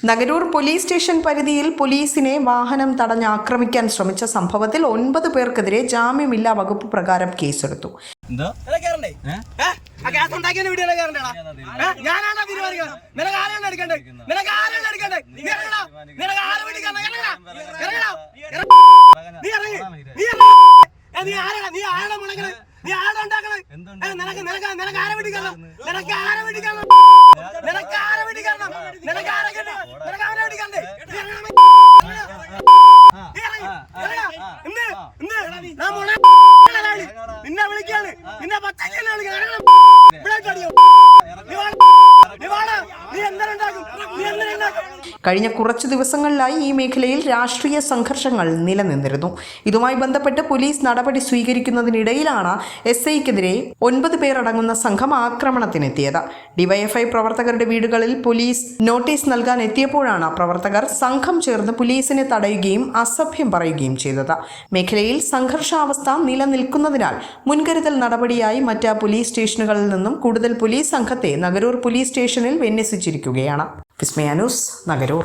Nagaroor police station പരിധിയിൽ പോലീസിനെ വാഹനം തടഞ്ഞ് ആക്രമിക്കാൻ ശ്രമിച്ച സംഭവത്തിൽ 9 പേർക്കെതിരെ ജാമ്യമില്ലാ വകുപ്പ് പ്രകാരം കേസെടുത്തു. നിന്നെ വിളിക്കാണ് നിന്നെ കഴിഞ്ഞ കുറച്ചു ദിവസങ്ങളിലായി ഈ മേഖലയിൽ രാഷ്ട്രീയ സംഘർഷങ്ങൾ നിലനിന്നിരുന്നു. ഇതുമായി ബന്ധപ്പെട്ട് പോലീസ് നടപടി സ്വീകരിക്കുന്നതിനിടയിലാണ് SIക്കെതിരെ 9 പേരടങ്ങുന്ന സംഘം ആക്രമണത്തിനെത്തിയത്. ഡിവൈഎഫ്ഐ പ്രവർത്തകരുടെ വീടുകളിൽ പോലീസ് നോട്ടീസ് നൽകാൻ എത്തിയപ്പോഴാണ് പ്രവർത്തകർ സംഘം ചേർന്ന് പോലീസിനെ തടയുകയും അസഭ്യം പറയുകയും ചെയ്തത്. മേഖലയിൽ സംഘർഷാവസ്ഥ നിലനിൽക്കുന്നതിനാൽ മുൻകരുതൽ നടപടിയായി മറ്റ് പോലീസ് സ്റ്റേഷനുകളിൽ നിന്നും കൂടുതൽ പോലീസ് സംഘത്തെ നഗരൂർ പോലീസ് സ്റ്റേഷനിൽ വിന്യസിച്ചിരിക്കുകയാണ്. വിസ്മയ ന്യൂസ്, നഗരൂർ.